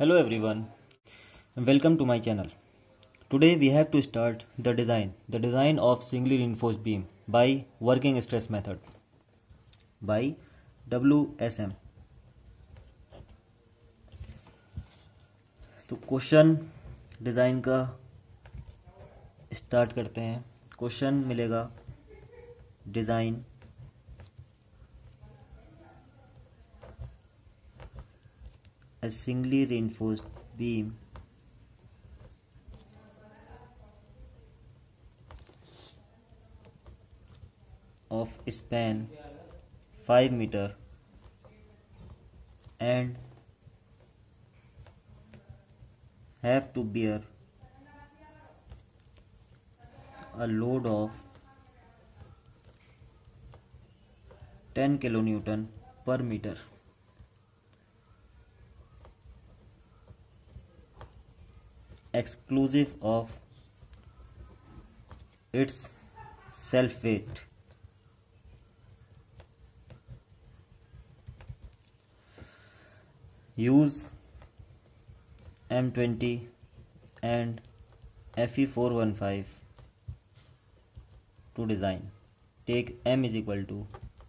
Hello everyone, welcome to my channel. Today we have to start the design of singly reinforced beam by working stress method by WSM. तो question design का start करते हैं। Question मिलेगा design a singly reinforced beam of span 5 meter and have to bear a load of 10 kilonewton per meter exclusive of its self weight. Use M20 and Fe415 to design. Take M is equal to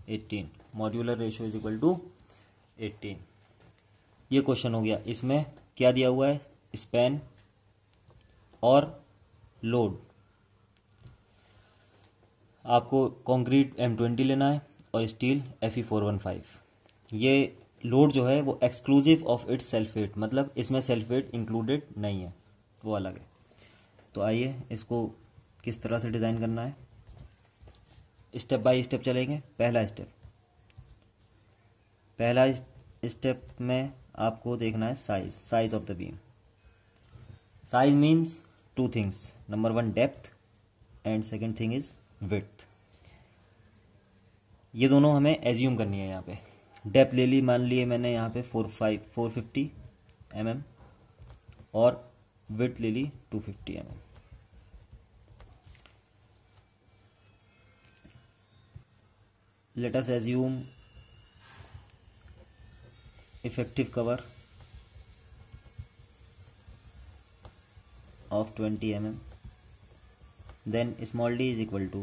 18. Modular ratio is equal to 18. ये question हो गया। इसमें क्या दिया हुआ है? Span और load. आपको कंक्रीट M20 लेना है और स्टील Fe415। ये लोड जो है वो exclusive of its self weight, मतलब इसमें सेल्फ वेट इंक्लूडेड नहीं है, वो अलग है। तो आइए इसको किस तरह से डिज़ाइन करना है, स्टेप बाय स्टेप चलेंगे। पहला स्टेप में आपको देखना है size of the beam. Size means two things, number one depth and second thing is width. ये दोनों हमें एज्यूम करनी है। यहाँ पे डेप्थ ले ली, मान लिए मैंने यहाँ पे 450 mm और विड्थ ले ली 250 mm। Let us assume effective cover of 20 mm, then small d is equal to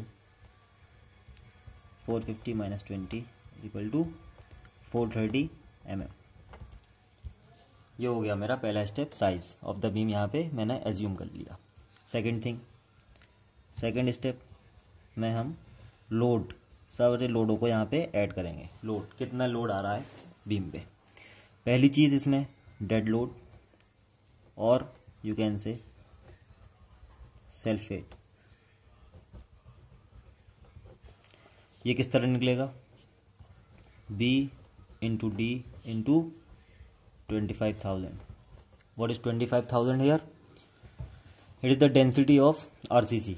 450 minus 20 is equal to 430 mm। ये हो गया मेरा पहला step, size of the beam यहाँ पे मैंने एज्यूम कर लिया। सेकेंड स्टेप में हम लोड, सारे लोडों को यहाँ पे ऐड करेंगे। लोड, कितना लोड आ रहा है बीम पे। पहली चीज़ इसमें डेड लोड और you can say self weight. ये किस तरह निकलेगा? B into D into 25,000। What is 25,000 here? It is the density of RCC,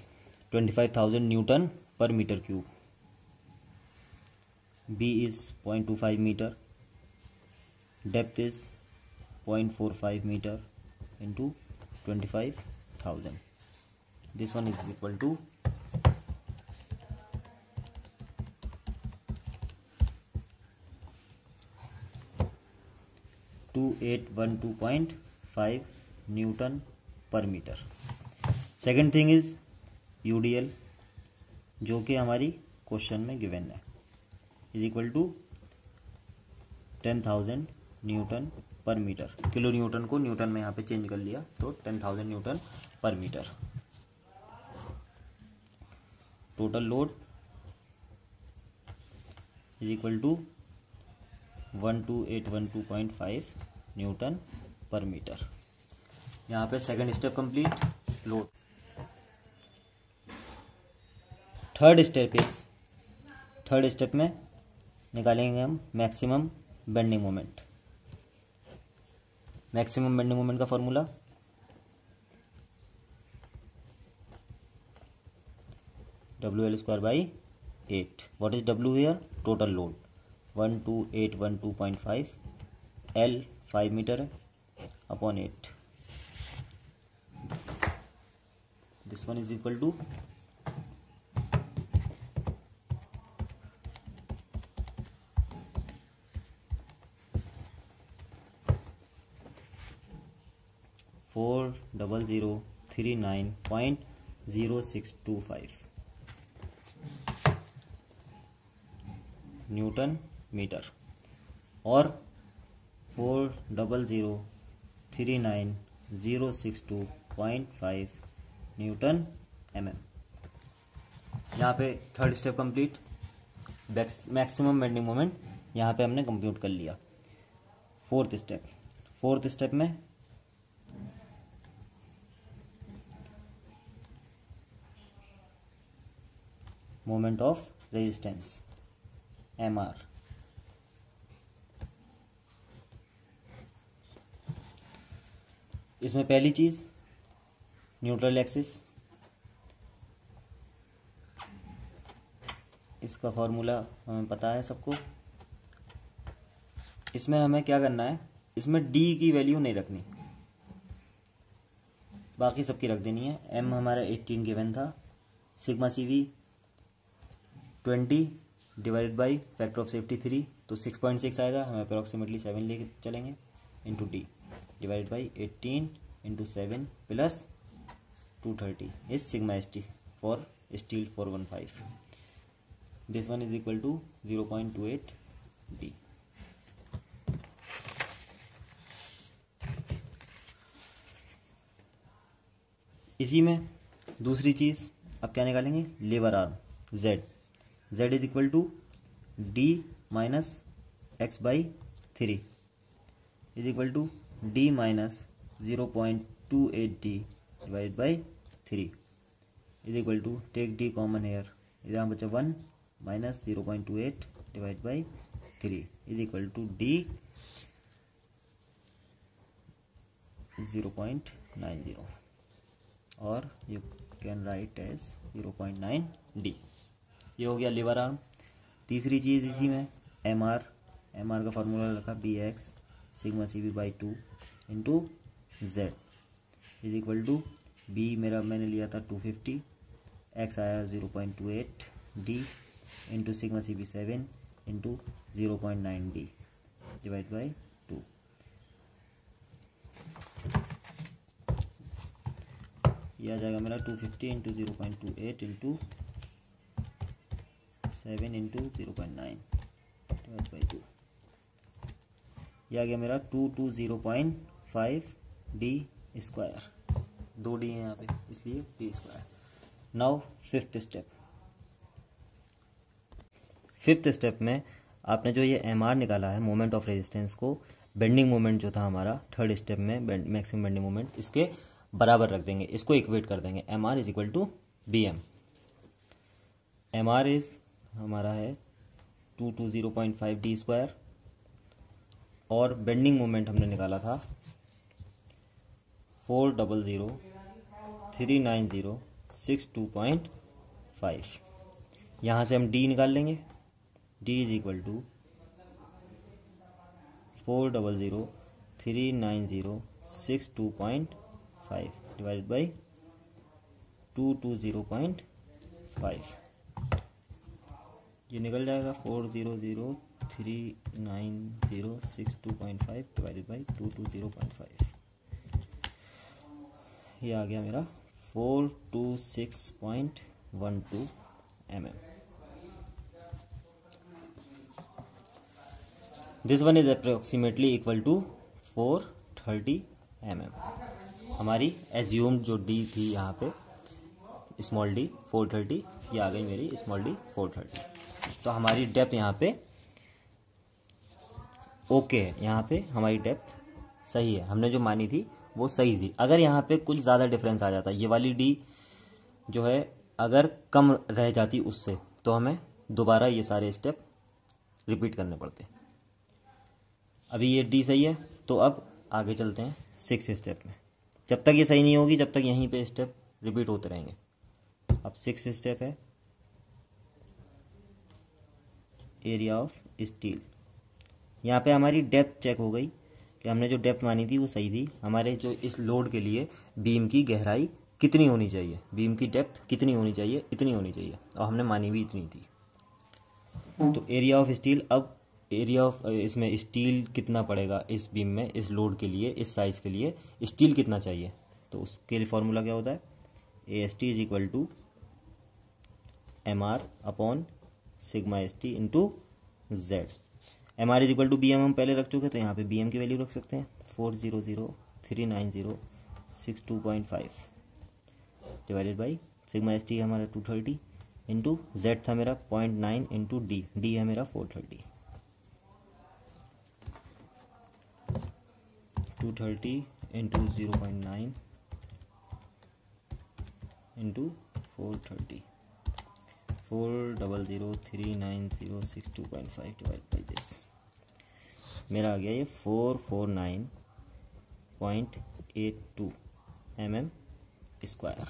25,000 newton per metre cube. B is 0.25 metre, depth is 0.45 metre into 25,000। This one is equal to 2812.5 newton per metre. Second thing is UDL, जो कि हमारी question में given है, is equal to 10,000 newton per metre. Kilo Newton को Newton में यहाँ पे change कर लिया, तो 10,000 newton per metre. Total load is equal to 12812.5 newton per metre. यहाँ पे second step complete. Load. Third step में निकालेंगे हम maximum bending moment. Maximum bending moment का formula WL² by 8। What is W here? Total load 12812.5, L 5 metre है upon 8। This one is equal to 12812.5 40039.0625 newton metre और 40039.062.5 newton mm। यहाँ पे third step complete. Maximum bending moment यहाँ पे हमने compute कर लिया। फोर्थ स्टेप में मोमेंट ऑफ रेजिस्टेंस MR। इसमें पहली चीज न्यूट्रल एक्सिस, इसका फॉर्मूला हमें पता है सबको। इसमें हमें क्या करना है, इसमें D की वैल्यू नहीं रखनी, बाकी सबकी रख देनी है। M हमारा 18 गिवन था, sigma CV 20 divided by factor of safety 3 तो 6.6 आएगा। हम अप्रॉक्सीमेटली 7 लेके चलेंगे into D divided by 18 into 7 plus 230 is sigma ST for steel 415। This one is equal to 0.28 D। इसी में दूसरी चीज अब क्या निकालेंगे, labour arm Z is equal to D minus X by 3 is equal to D minus 0.28D divide by 3 is equal to take D common here, यहाँ बचा 1 minus 0.28 divide by 3 is equal to D 0.90 और you can write as 0.9 D। ये हो गया liver arm. तीसरी चीज़ इसी में MR का फार्मूला रखा BX sigma CV by 2 into Z is equal to B मैंने लिया था 250, X आया 0.28 D into sigma CV 7 into 0.9 D divide by 2। ये आ जाएगा मेरा 250 into 0.28 into 7 into 0.9 divide by 2। यह आ गया मेरा 220.5 D स्क्वायर, 2 D है यहाँ पे इसलिए D square. Now fifth step में आपने जो ये MR निकाला है मोमेंट ऑफ रेजिस्टेंस को बेंडिंग मोमेंट जो था हमारा थर्ड स्टेप में मैक्सिमम बेंडिंग मोमेंट, इसके बराबर रख देंगे, इसको इक्वेट कर देंगे। MR is equal to BM। MR is हमारा है 220.5 D स्क्वायर और बेंडिंग मोमेंट हमने निकाला था 4003906.5। यहाँ से हम D निकाल लेंगे, D is equal to 4003906.5 divided by 220.5। ये निकल जाएगा 4003906.5 डिवाइडेड बाई 220.5। ये आ गया मेरा 426.12 mm। This one is approximately equal to 430 mm। हमारी एज्यूम्ड जो D थी यहाँ पे स्मॉल d 430, ये आ गई मेरी स्मॉल d 430। तो हमारी डेप्थ यहाँ पे ओके है, यहाँ पे हमारी डेप्थ सही है, हमने जो मानी थी वो सही थी। अगर यहाँ पे कुछ ज़्यादा डिफरेंस आ जाता, ये वाली D जो है अगर कम रह जाती उससे, तो हमें दोबारा ये सारे स्टेप रिपीट करने पड़ते। अभी ये D सही है, तो अब आगे चलते हैं सिक्स्थ स्टेप में। जब तक ये सही नहीं होगी जब तक यहीं पे स्टेप रिपीट होते रहेंगे। अब सिक्स्थ स्टेप है एरिया ऑफ स्टील। यहाँ पे हमारी डेप्थ चेक हो गई कि हमने जो डेप्थ मानी थी वो सही थी। हमारे जो इस लोड के लिए बीम की गहराई कितनी होनी चाहिए, बीम की डेप्थ कितनी होनी चाहिए, इतनी होनी चाहिए, और हमने मानी भी इतनी थी। तो एरिया ऑफ स्टील अब एरिया ऑफ इसमें स्टील कितना पड़ेगा इस बीम में, इस लोड के लिए, इस साइज़ के लिए स्टील कितना चाहिए, तो उसके लिए फॉर्मूला क्या होता है, A S T is equal to M R upon sigma S T into Z. M R is equal to B M हम पहले रख चुके, तो यहाँ पे बी एम की वैल्यू रख सकते हैं 400,390,62.5 divided by sigma S T हमारा 230 इंटू जेड था मेरा 0.9 इंटू डी, डी है मेरा 430, 230 into 0.9 into 430, 400,390,62.5 divide by this, मेरा आ गया ये 449.82 mm स्क्वायर।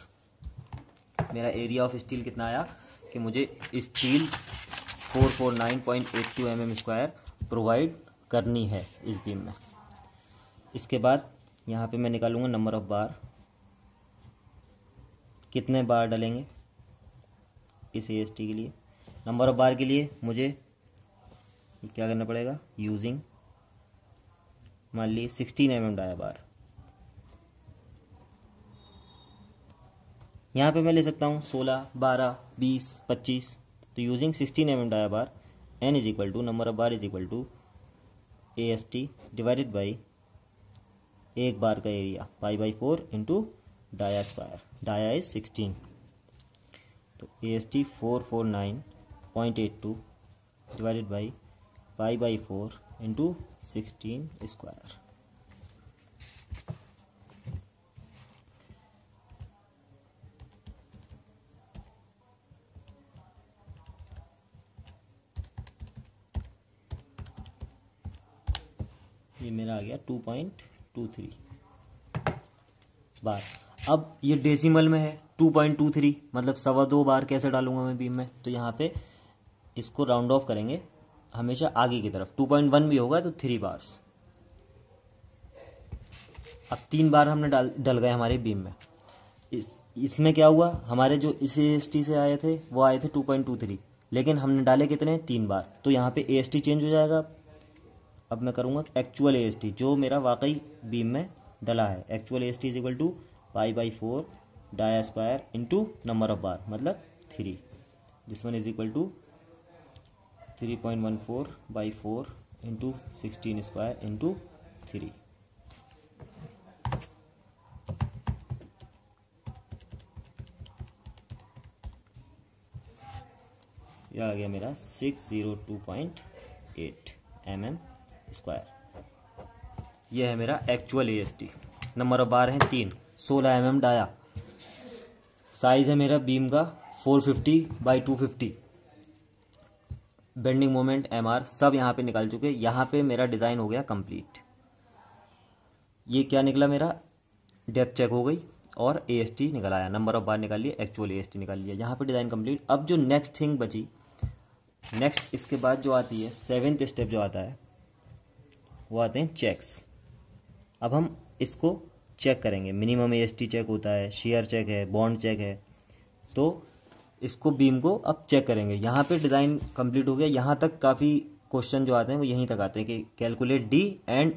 मेरा एरिया ऑफ स्टील कितना आया कि मुझे स्टील 449.82 mm स्क्वायर प्रोवाइड करनी है इस बीम में। इसके बाद यहाँ पे मैं निकालूंगा नंबर ऑफ बार, कितने बार डलेंगे इस AST के लिए। नंबर ऑफ बार के लिए मुझे क्या करना पड़ेगा, यूजिंग मान ली 16 mm डाया बार, यहाँ पे मैं ले सकता हूँ 16, 12, 20, 25, तो using 16 mm dia bar n is equal to number of bar is equal to AST divided by एक बार का area pi by 4 into dia square, dia is 16, तो AST 449.82 divided by pi by 4 into 16 square. ये मेरा आ गया 2.23 बार। अब ये decimal में है 2.23, मतलब 2.25 बार कैसे डालूंगा मैं बीम में, तो यहाँ पे इसको राउंड ऑफ करेंगे हमेशा आगे की तरफ, 2.1 भी होगा तो 3 बार्स। अब 3 बार हमने डल गए हमारे बीम में। इसमें क्या हुआ, हमारे जो इस AST से आए थे वो आए थे 2.23, लेकिन हमने डाले कितने, 3 बार, तो यहाँ पे AST चेंज हो जाएगा। अब मैं करूँगा एक्चुअल AST जो मेरा वाकई बीम में डला है। Actual AST is equal to pi by 4 dia square into number of bar मतलब 3, this one is equal to 3.14 by 4 into 16 square into 3। यह आ गया मेरा 602.8 mm स्क्वायर। यह है मेरा एक्चुअल AST। नंबर ऑफ बार हैं 3, 16 mm डाया, साइज है मेरा बीम का 450 बाई 250, बेंडिंग मोमेंट MR सब यहाँ पे निकाल चुके। यहाँ पे मेरा डिज़ाइन हो गया कंप्लीट। ये क्या निकला, मेरा डेप्थ चेक हो गई और AST निकल आया, नंबर ऑफ बार निकाल लिया, एक्चुअल AST निकाल लिया, यहाँ पे डिज़ाइन कंप्लीट। अब जो नेक्स्ट थिंग बची, नेक्स्ट इसके बाद जो आती है 7th स्टेप जो आता है वो आते हैं चेक्स। अब हम इसको चेक करेंगे, मिनिमम AST चेक होता है, शेयर चेक है, बॉन्ड चेक है, तो इसको बीम को अब चेक करेंगे। यहाँ पे डिज़ाइन कंप्लीट हो गया। यहाँ तक काफ़ी क्वेश्चन जो आते हैं वो यहीं तक आते हैं कि कैलकुलेट D एंड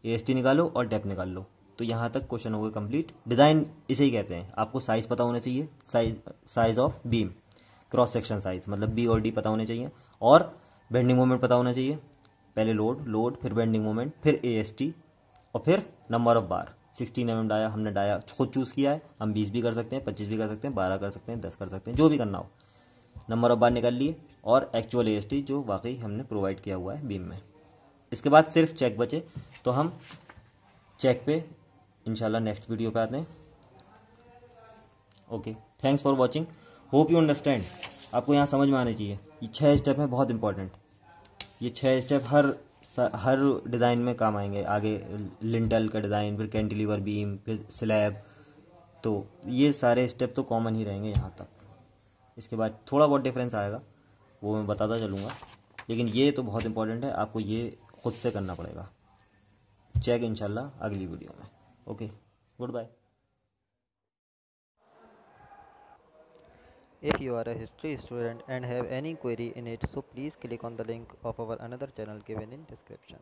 AST निकालो और डेप्थ निकाल लो, तो यहाँ तक क्वेश्चन हो गए कंप्लीट। डिज़ाइन इसे ही कहते हैं। आपको साइज़ पता होना चाहिए, size of beam, cross section size मतलब B और D पता होने चाहिए, और बेंडिंग मोमेंट पता होना चाहिए। पहले लोड फिर बेंडिंग मोमेंट फिर AST और फिर number of bar. 16 mm dia, हमने डाया खुद चूज़ किया है, हम 20 भी कर सकते हैं, 25 भी कर सकते हैं, 12 कर सकते हैं, 10 कर सकते हैं, जो भी करना हो। नंबर ऑफ बार निकाल लिए और एक्चुअल AST जो वाकई हमने प्रोवाइड किया हुआ है बीम में। इसके बाद सिर्फ चेक बचे, तो हम चेक पे इंशाल्लाह नेक्स्ट वीडियो पे आते हैं। Okay, thanks for watching, hope you understand. आपको यहाँ समझ में आने चाहिए। ये 6 स्टेप हैं बहुत इंपॉर्टेंट। ये 6 स्टेप हर डिज़ाइन में काम आएंगे। आगे लिंटल का डिज़ाइन, फिर कैंटिलीवर बीम, फिर स्लैब, तो ये सारे स्टेप तो कॉमन ही रहेंगे यहाँ तक। इसके बाद थोड़ा बहुत डिफरेंस आएगा, वो मैं बताता चलूँगा, लेकिन ये तो बहुत इंपॉर्टेंट है, आपको ये खुद से करना पड़ेगा। चेक इंशाल्लाह अगली वीडियो में। Okay, good bye. If you are a history student and have any query in it, so please click on the link of our another channel given in description.